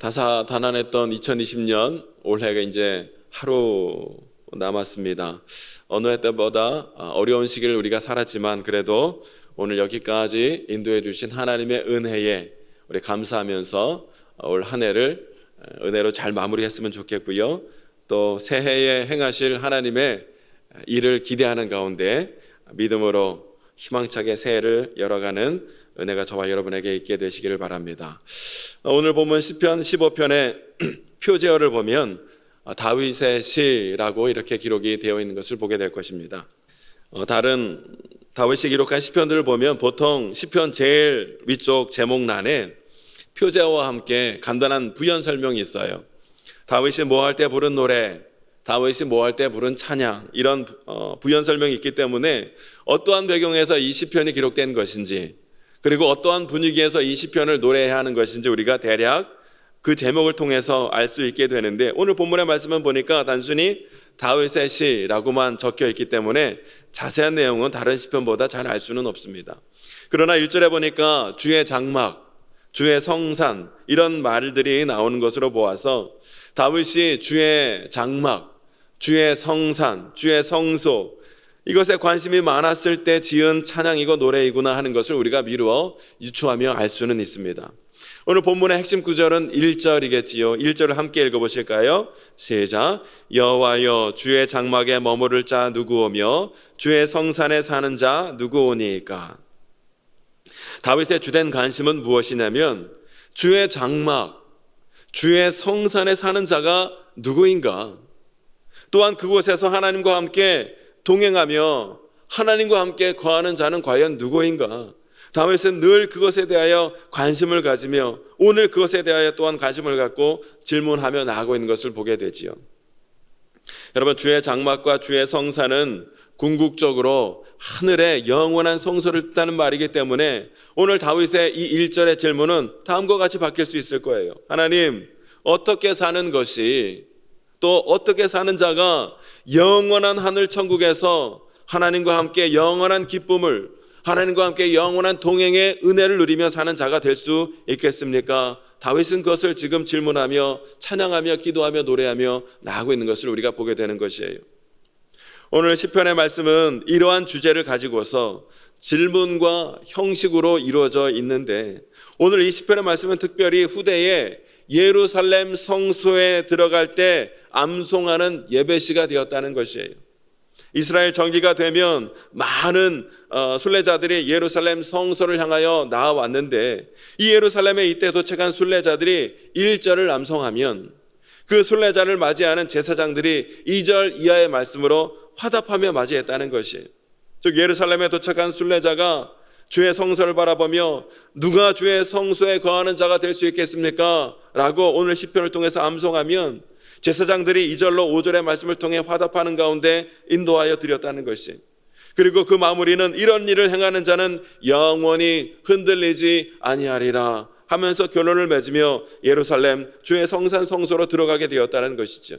다사다난했던 2020년 올해가 이제 하루 남았습니다. 어느 해 때보다 어려운 시기를 우리가 살았지만 그래도 오늘 여기까지 인도해 주신 하나님의 은혜에 우리 감사하면서 올 한 해를 은혜로 잘 마무리했으면 좋겠고요. 또 새해에 행하실 하나님의 일을 기대하는 가운데 믿음으로 희망차게 새해를 열어가는 은혜가 저와 여러분에게 있게 되시기를 바랍니다. 오늘 보면 시편 15편의 표제어를 보면 다윗의 시라고 이렇게 기록이 되어 있는 것을 보게 될 것입니다. 다른 다윗이 기록한 시편들을 보면 보통 시편 제일 위쪽 제목란에 표제어와 함께 간단한 부연 설명이 있어요. 다윗이 뭐 할 때 부른 노래, 다윗이 뭐 할 때 부른 찬양, 이런 부연 설명이 있기 때문에 어떠한 배경에서 이 시편이 기록된 것인지, 그리고 어떠한 분위기에서 이 시편을 노래해야 하는 것인지 우리가 대략 그 제목을 통해서 알 수 있게 되는데, 오늘 본문의 말씀을 보니까 단순히 다윗의 시라고만 적혀 있기 때문에 자세한 내용은 다른 시편보다 잘 알 수는 없습니다. 그러나 1절에 보니까 주의 장막, 주의 성산, 이런 말들이 나오는 것으로 보아서 다윗이 주의 장막, 주의 성산, 주의 성소, 이것에 관심이 많았을 때 지은 찬양이고 노래이구나 하는 것을 우리가 미루어 유추하며 알 수는 있습니다. 오늘 본문의 핵심 구절은 1절이겠지요. 1절을 함께 읽어보실까요? 시작. 여호와여, 주의 장막에 머무를 자 누구오며 주의 성산에 사는 자 누구오니까. 다윗의 주된 관심은 무엇이냐면 주의 장막, 주의 성산에 사는 자가 누구인가, 또한 그곳에서 하나님과 함께 동행하며 하나님과 함께 거하는 자는 과연 누구인가. 다윗은 늘 그것에 대하여 관심을 가지며 오늘 그것에 대하여 또한 관심을 갖고 질문하며 나아가고 있는 것을 보게 되지요. 여러분, 주의 장막과 주의 성산은 궁극적으로 하늘의 영원한 성소를 뜻하는 말이기 때문에 오늘 다윗의 이 1절의 질문은 다음과 같이 바뀔 수 있을 거예요. 하나님, 어떻게 사는 것이, 또 어떻게 사는 자가 영원한 하늘 천국에서 하나님과 함께 영원한 기쁨을, 하나님과 함께 영원한 동행의 은혜를 누리며 사는 자가 될 수 있겠습니까? 다윗은 그것을 지금 질문하며 찬양하며 기도하며 노래하며 나아가고 있는 것을 우리가 보게 되는 것이에요. 오늘 시편의 말씀은 이러한 주제를 가지고서 질문과 형식으로 이루어져 있는데, 오늘 이 시편의 말씀은 특별히 후대에 예루살렘 성소에 들어갈 때 암송하는 예배시가 되었다는 것이에요. 이스라엘 정기가 되면 많은 순례자들이 예루살렘 성소를 향하여 나아왔는데, 이 예루살렘에 이때 도착한 순례자들이 1절을 암송하면 그 순례자를 맞이하는 제사장들이 2절 이하의 말씀으로 화답하며 맞이했다는 것이에요. 즉 예루살렘에 도착한 순례자가 주의 성소를 바라보며 누가 주의 성소에 거하는 자가 될 수 있겠습니까? 라고 오늘 시편을 통해서 암송하면 제사장들이 2절로 5절의 말씀을 통해 화답하는 가운데 인도하여 드렸다는 것이, 그리고 그 마무리는 이런 일을 행하는 자는 영원히 흔들리지 아니하리라 하면서 결론을 맺으며 예루살렘 주의 성산 성소로 들어가게 되었다는 것이죠.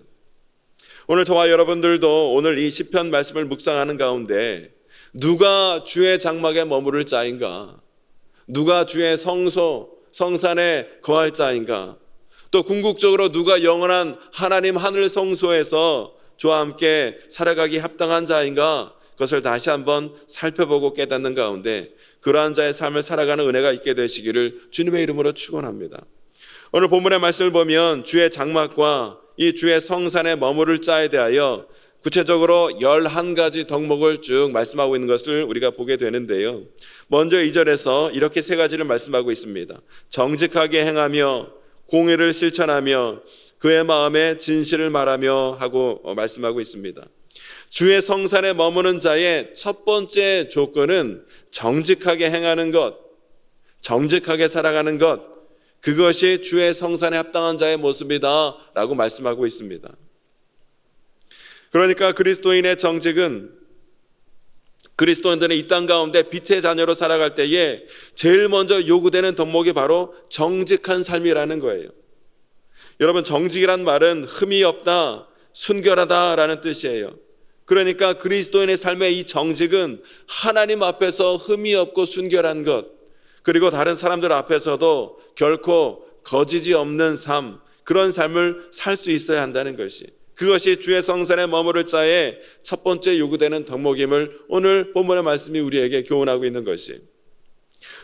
오늘 저와 여러분들도 오늘 이 시편 말씀을 묵상하는 가운데 누가 주의 장막에 머무를 자인가, 누가 주의 성소 성산에 거할 자인가, 또 궁극적으로 누가 영원한 하나님 하늘 성소에서 주와 함께 살아가기 합당한 자인가, 그것을 다시 한번 살펴보고 깨닫는 가운데 그러한 자의 삶을 살아가는 은혜가 있게 되시기를 주님의 이름으로 축원합니다. 오늘 본문의 말씀을 보면 주의 장막과 이 주의 성산에 머무를 자에 대하여 구체적으로 11가지 덕목을 쭉 말씀하고 있는 것을 우리가 보게 되는데요. 먼저 2절에서 이렇게 3가지를 말씀하고 있습니다. 정직하게 행하며 공의를 실천하며 그의 마음에 진실을 말하며 하고 말씀하고 있습니다. 주의 성산에 머무는 자의 첫 번째 조건은 정직하게 행하는 것, 정직하게 살아가는 것, 그것이 주의 성산에 합당한 자의 모습이다 라고 말씀하고 있습니다. 그러니까 그리스도인의 정직은, 그리스도인들은 이 땅 가운데 빛의 자녀로 살아갈 때에 제일 먼저 요구되는 덕목이 바로 정직한 삶이라는 거예요. 여러분, 정직이란 말은 흠이 없다, 순결하다라는 뜻이에요. 그러니까 그리스도인의 삶의 이 정직은 하나님 앞에서 흠이 없고 순결한 것, 그리고 다른 사람들 앞에서도 결코 거짓이 없는 삶, 그런 삶을 살 수 있어야 한다는 것이, 그것이 주의 성산에 머무를 자의 첫 번째 요구되는 덕목임을 오늘 본문의 말씀이 우리에게 교훈하고 있는 것이.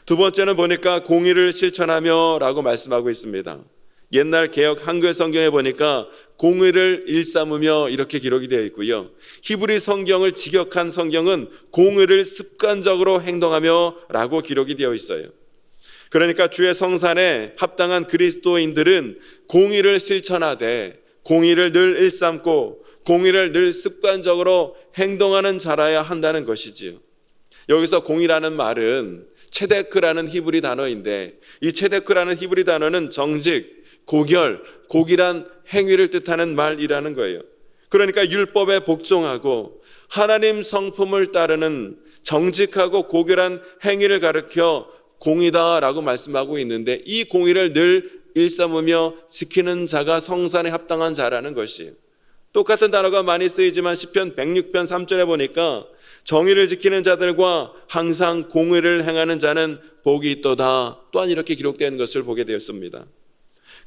두 번째는 보니까 공의를 실천하며 라고 말씀하고 있습니다. 옛날 개역 한글 성경에 보니까 공의를 일삼으며 이렇게 기록이 되어 있고요. 히브리 성경을 직역한 성경은 공의를 습관적으로 행동하며 라고 기록이 되어 있어요. 그러니까 주의 성산에 합당한 그리스도인들은 공의를 실천하되 공의를 늘 일삼고 공의를 늘 습관적으로 행동하는 자라야 한다는 것이지요. 여기서 공의라는 말은 체데크라는 히브리 단어인데, 이 체데크라는 히브리 단어는 정직, 고결, 고길한 행위를 뜻하는 말이라는 거예요. 그러니까 율법에 복종하고 하나님 성품을 따르는 정직하고 고결한 행위를 가르쳐 공의다라고 말씀하고 있는데, 이 공의를 늘 일삼으며 지키는 자가 성산에 합당한 자라는 것이에요. 똑같은 단어가 많이 쓰이지만 시편 106편 3절에 보니까 정의를 지키는 자들과 항상 공의를 행하는 자는 복이 있도다 또한 이렇게 기록되는 것을 보게 되었습니다.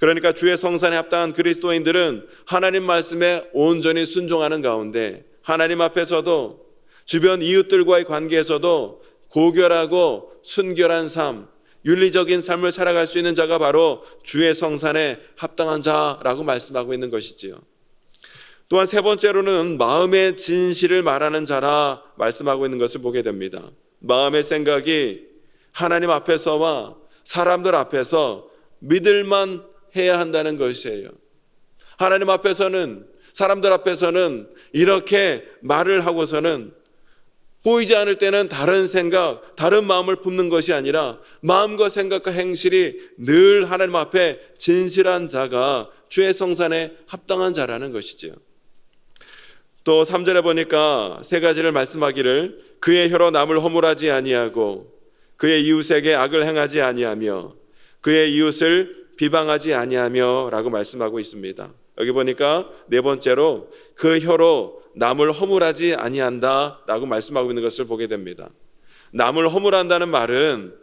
그러니까 주의 성산에 합당한 그리스도인들은 하나님 말씀에 온전히 순종하는 가운데 하나님 앞에서도 주변 이웃들과의 관계에서도 고결하고 순결한 삶, 윤리적인 삶을 살아갈 수 있는 자가 바로 주의 성산에 합당한 자라고 말씀하고 있는 것이지요. 또한 세 번째로는 마음의 진실을 말하는 자라 말씀하고 있는 것을 보게 됩니다. 마음의 생각이 하나님 앞에서와 사람들 앞에서 믿을만 해야 한다는 것이에요. 하나님 앞에서는, 사람들 앞에서는 이렇게 말을 하고서는 보이지 않을 때는 다른 생각, 다른 마음을 품는 것이 아니라 마음과 생각과 행실이 늘 하나님 앞에 진실한 자가 주의 성산에 합당한 자라는 것이지요. 또 3절에 보니까 세 가지를 말씀하기를, 그의 혀로 남을 허물하지 아니하고 그의 이웃에게 악을 행하지 아니하며 그의 이웃을 비방하지 아니하며 라고 말씀하고 있습니다. 여기 보니까 네 번째로 그 혀로 남을 허물하지 아니한다 라고 말씀하고 있는 것을 보게 됩니다. 남을 허물한다는 말은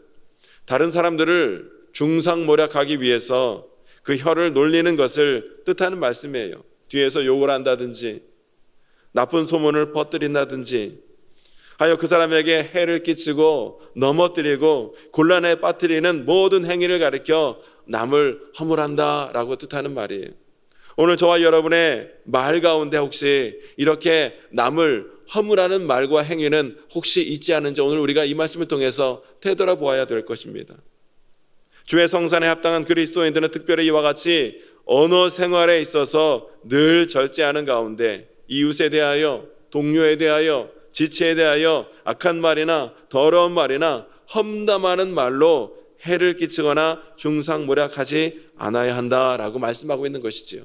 다른 사람들을 중상모략하기 위해서 그 혀를 놀리는 것을 뜻하는 말씀이에요. 뒤에서 욕을 한다든지 나쁜 소문을 퍼뜨린다든지 하여 그 사람에게 해를 끼치고 넘어뜨리고 곤란에 빠뜨리는 모든 행위를 가리켜 남을 허물한다 라고 뜻하는 말이에요. 오늘 저와 여러분의 말 가운데 혹시 이렇게 남을 허물하는 말과 행위는 혹시 있지 않은지 오늘 우리가 이 말씀을 통해서 되돌아보아야 될 것입니다. 주의 성산에 합당한 그리스도인들은 특별히 이와 같이 언어 생활에 있어서 늘 절제하는 가운데 이웃에 대하여, 동료에 대하여, 지체에 대하여 악한 말이나 더러운 말이나 험담하는 말로 해를 끼치거나 중상모략하지 않아야 한다라고 말씀하고 있는 것이지요.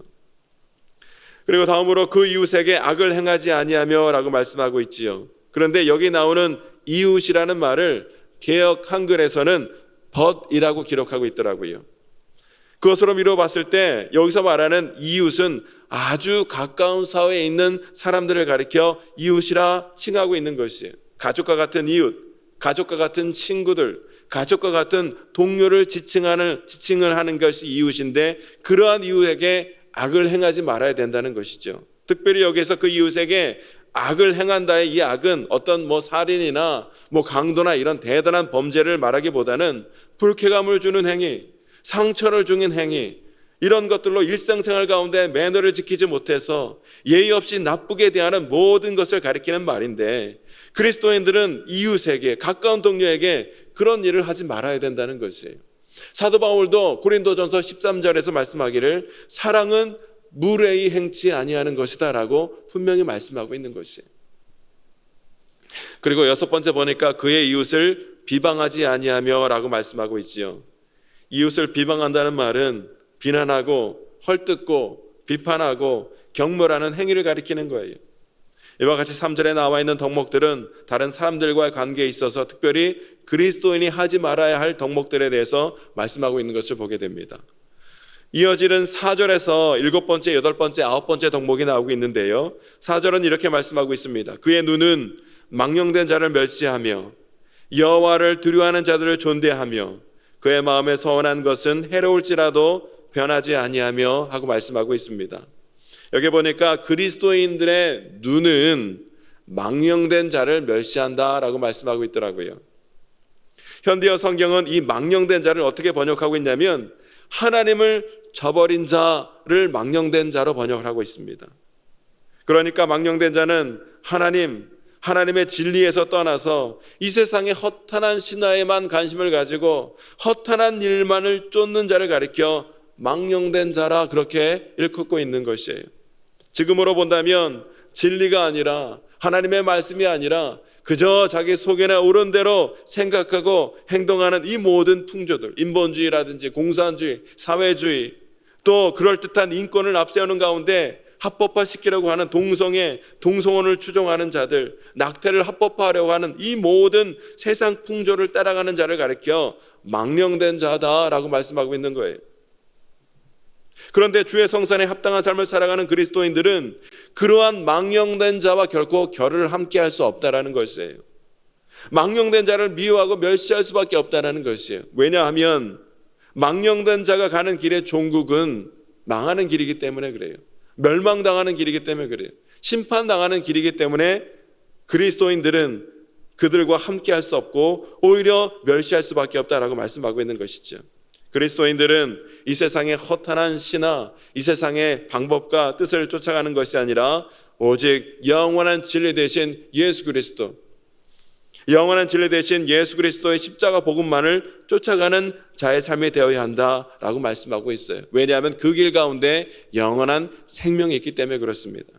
그리고 다음으로 그 이웃에게 악을 행하지 아니하며 라고 말씀하고 있지요. 그런데 여기 나오는 이웃이라는 말을 개역 한글에서는 벗이라고 기록하고 있더라고요. 그것으로 미루어 봤을 때 여기서 말하는 이웃은 아주 가까운 사회에 있는 사람들을 가리켜 이웃이라 칭하고 있는 것이에요. 가족과 같은 이웃, 가족과 같은 친구들, 가족과 같은 동료를 지칭을 하는 것이 이웃인데, 그러한 이웃에게 악을 행하지 말아야 된다는 것이죠. 특별히 여기서 그 이웃에게 악을 행한다의 이 악은 어떤 살인이나 강도나 이런 대단한 범죄를 말하기보다는 불쾌감을 주는 행위, 상처를 주는 행위, 이런 것들로 일상생활 가운데 매너를 지키지 못해서 예의 없이 나쁘게 대하는 모든 것을 가리키는 말인데, 그리스도인들은 이웃에게, 가까운 동료에게 그런 일을 하지 말아야 된다는 것이에요. 사도 바울도 고린도전서 13절에서 말씀하기를 사랑은 무례히 행치 아니하는 것이다 라고 분명히 말씀하고 있는 것이에요. 그리고 여섯 번째 보니까 그의 이웃을 비방하지 아니하며 라고 말씀하고 있지요. 이웃을 비방한다는 말은 비난하고 헐뜯고 비판하고 경멸하는 행위를 가리키는 거예요. 이와 같이 3절에 나와 있는 덕목들은 다른 사람들과의 관계에 있어서 특별히 그리스도인이 하지 말아야 할 덕목들에 대해서 말씀하고 있는 것을 보게 됩니다. 이어지는 4절에서 7번째, 8번째, 9번째 덕목이 나오고 있는데요. 4절은 이렇게 말씀하고 있습니다. 그의 눈은 망령된 자를 멸시하며 여호와를 두려워하는 자들을 존대하며 그의 마음에 서원한 것은 해로울지라도 변하지 아니하며 하고 말씀하고 있습니다. 여기 보니까 그리스도인들의 눈은 망령된 자를 멸시한다라고 말씀하고 있더라고요. 현대어 성경은 이 망령된 자를 어떻게 번역하고 있냐면 하나님을 저버린 자를 망령된 자로 번역을 하고 있습니다. 그러니까 망령된 자는 하나님의 진리에서 떠나서 이 세상의 허탄한 신화에만 관심을 가지고 허탄한 일만을 쫓는 자를 가리켜 망령된 자라 그렇게 일컫고 있는 것이에요. 지금으로 본다면 진리가 아니라 하나님의 말씀이 아니라 그저 자기 속에나 옳은 대로 생각하고 행동하는 이 모든 풍조들, 인본주의라든지 공산주의, 사회주의, 또 그럴듯한 인권을 앞세우는 가운데 합법화시키려고 하는 동성혼을 추종하는 자들, 낙태를 합법화하려고 하는 이 모든 세상 풍조를 따라가는 자를 가리켜 망령된 자다라고 말씀하고 있는 거예요. 그런데 주의 성산에 합당한 삶을 살아가는 그리스도인들은 그러한 망령된 자와 결코 결을 함께 할 수 없다라는 것이에요. 망령된 자를 미워하고 멸시할 수밖에 없다라는 것이에요. 왜냐하면 망령된 자가 가는 길의 종국은 망하는 길이기 때문에 그래요. 멸망당하는 길이기 때문에 그래요. 심판당하는 길이기 때문에 그리스도인들은 그들과 함께 할 수 없고 오히려 멸시할 수밖에 없다라고 말씀하고 있는 것이죠. 그리스도인들은 이 세상의 허탄한 신화, 이 세상의 방법과 뜻을 쫓아가는 것이 아니라 오직 영원한 진리 되신 예수 그리스도, 영원한 진리 되신 예수 그리스도의 십자가 복음만을 쫓아가는 자의 삶이 되어야 한다라고 말씀하고 있어요. 왜냐하면 그 길 가운데 영원한 생명이 있기 때문에 그렇습니다.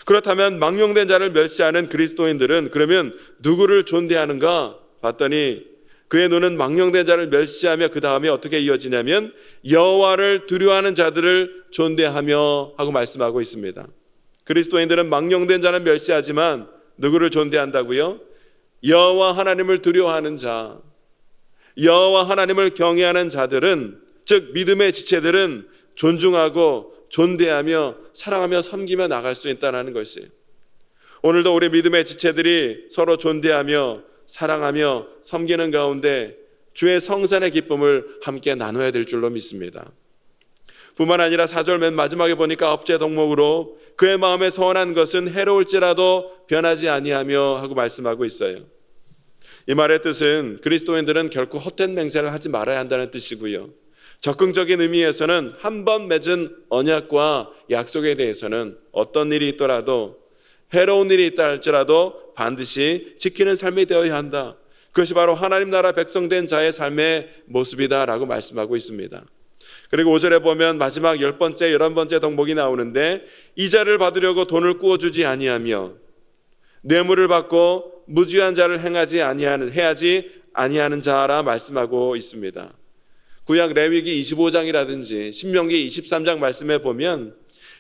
그렇다면 망령된 자를 멸시하는 그리스도인들은 그러면 누구를 존대하는가 봤더니 그의 눈은 망령된 자를 멸시하며 그 다음에 어떻게 이어지냐면 여호와를 두려워하는 자들을 존대하며 하고 말씀하고 있습니다. 그리스도인들은 망령된 자는 멸시하지만 누구를 존대한다고요? 여호와 하나님을 두려워하는 자, 여호와 하나님을 경외하는 자들은, 즉 믿음의 지체들은 존중하고 존대하며 사랑하며 섬기며 나갈 수 있다는 것이에요. 오늘도 우리 믿음의 지체들이 서로 존대하며 사랑하며 섬기는 가운데 주의 성산의 기쁨을 함께 나눠야 될 줄로 믿습니다. 뿐만 아니라 4절 맨 마지막에 보니까 업제 덕목으로 그의 마음에 서원한 것은 해로울지라도 변하지 아니하며 하고 말씀하고 있어요. 이 말의 뜻은 그리스도인들은 결코 헛된 맹세를 하지 말아야 한다는 뜻이고요. 적극적인 의미에서는 한 번 맺은 언약과 약속에 대해서는 어떤 일이 있더라도 해로운 일이 있다 할지라도 반드시 지키는 삶이 되어야 한다. 그것이 바로 하나님 나라 백성된 자의 삶의 모습이다라고 말씀하고 있습니다. 그리고 5절에 보면 마지막 10번째, 11번째 덕목이 나오는데 이자를 받으려고 돈을 꾸어주지 아니하며 뇌물을 받고 무지한 자를 해야지 아니하는 자라 말씀하고 있습니다. 구약 레위기 25장이라든지 신명기 23장 말씀에 보면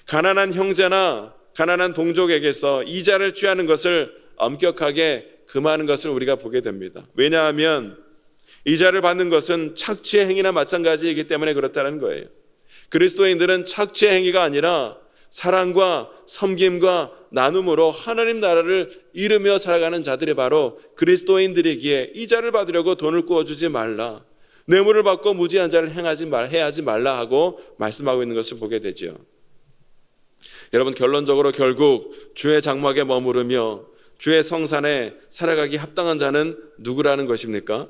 가난한 형제나 가난한 동족에게서 이자를 취하는 것을 엄격하게 금하는 것을 우리가 보게 됩니다. 왜냐하면 이자를 받는 것은 착취의 행위나 마찬가지이기 때문에 그렇다는 거예요. 그리스도인들은 착취의 행위가 아니라 사랑과 섬김과 나눔으로 하나님 나라를 이루며 살아가는 자들이 바로 그리스도인들이기에 이자를 받으려고 돈을 꾸어주지 말라, 뇌물을 받고 무지한 자를 해야지 말라 하고 말씀하고 있는 것을 보게 되죠. 여러분, 결론적으로 결국 주의 장막에 머무르며 주의 성산에 살아가기 합당한 자는 누구라는 것입니까?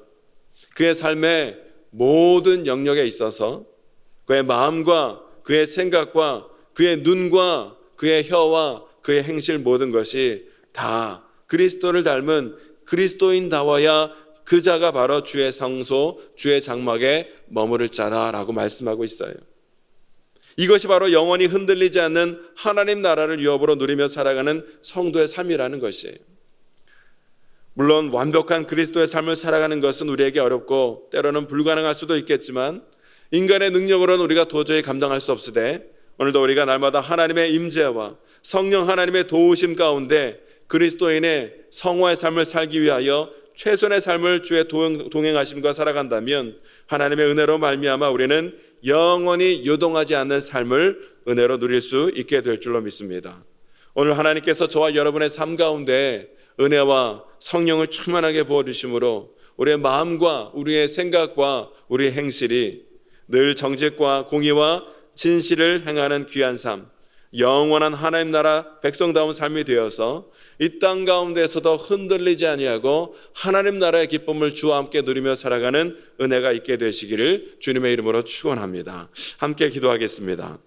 그의 삶의 모든 영역에 있어서 그의 마음과 그의 생각과 그의 눈과 그의 혀와 그의 행실 모든 것이 다 그리스도를 닮은 그리스도인다워야 그 자가 바로 주의 성소, 주의 장막에 머무를 자라라고 말씀하고 있어요. 이것이 바로 영원히 흔들리지 않는 하나님 나라를 유업으로 누리며 살아가는 성도의 삶이라는 것이에요. 물론 완벽한 그리스도의 삶을 살아가는 것은 우리에게 어렵고 때로는 불가능할 수도 있겠지만 인간의 능력으로는 우리가 도저히 감당할 수 없으되 오늘도 우리가 날마다 하나님의 임재와 성령 하나님의 도우심 가운데 그리스도인의 성화의 삶을 살기 위하여 최선의 삶을 주의 동행하심과 살아간다면 하나님의 은혜로 말미암아 우리는 영원히 요동하지 않는 삶을 은혜로 누릴 수 있게 될 줄로 믿습니다. 오늘 하나님께서 저와 여러분의 삶 가운데 은혜와 성령을 충만하게 부어주심으로 우리의 마음과 우리의 생각과 우리의 행실이 늘 정직과 공의와 진실을 행하는 귀한 삶, 영원한 하나님 나라 백성다운 삶이 되어서 이 땅 가운데서도 흔들리지 아니하고 하나님 나라의 기쁨을 주와 함께 누리며 살아가는 은혜가 있게 되시기를 주님의 이름으로 축원합니다. 함께 기도하겠습니다.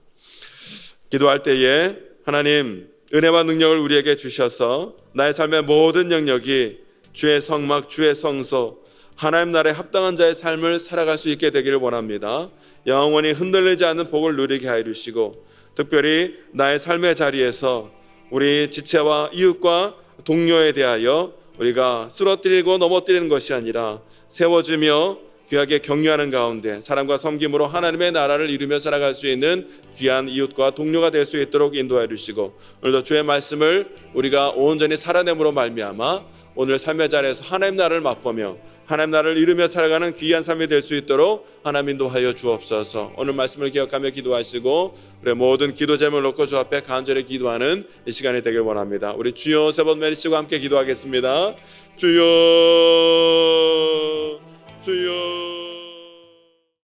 기도할 때에 하나님 은혜와 능력을 우리에게 주셔서 나의 삶의 모든 영역이 주의 성막, 주의 성소, 하나님 나라에 합당한 자의 삶을 살아갈 수 있게 되기를 원합니다. 영원히 흔들리지 않는 복을 누리게 하여 주시고, 특별히 나의 삶의 자리에서 우리 지체와 이웃과 동료에 대하여 우리가 쓰러뜨리고 넘어뜨리는 것이 아니라 세워주며 귀하게 격려하는 가운데 사랑과 섬김으로 하나님의 나라를 이루며 살아갈 수 있는 귀한 이웃과 동료가 될 수 있도록 인도해 주시고, 오늘도 주의 말씀을 우리가 온전히 살아냄으로 말미암아 오늘 삶의 자리에서 하나님 나라를 맛보며 하나님 나라를 이루며 살아가는 귀한 삶이 될 수 있도록 하나님 인도하여 주옵소서. 오늘 말씀을 기억하며 기도하시고 우리 모든 기도 제목을 놓고 주 앞에 간절히 기도하는 이 시간이 되길 원합니다. 우리 주여 세 번 내리시고 함께 기도하겠습니다. 주여, 주여.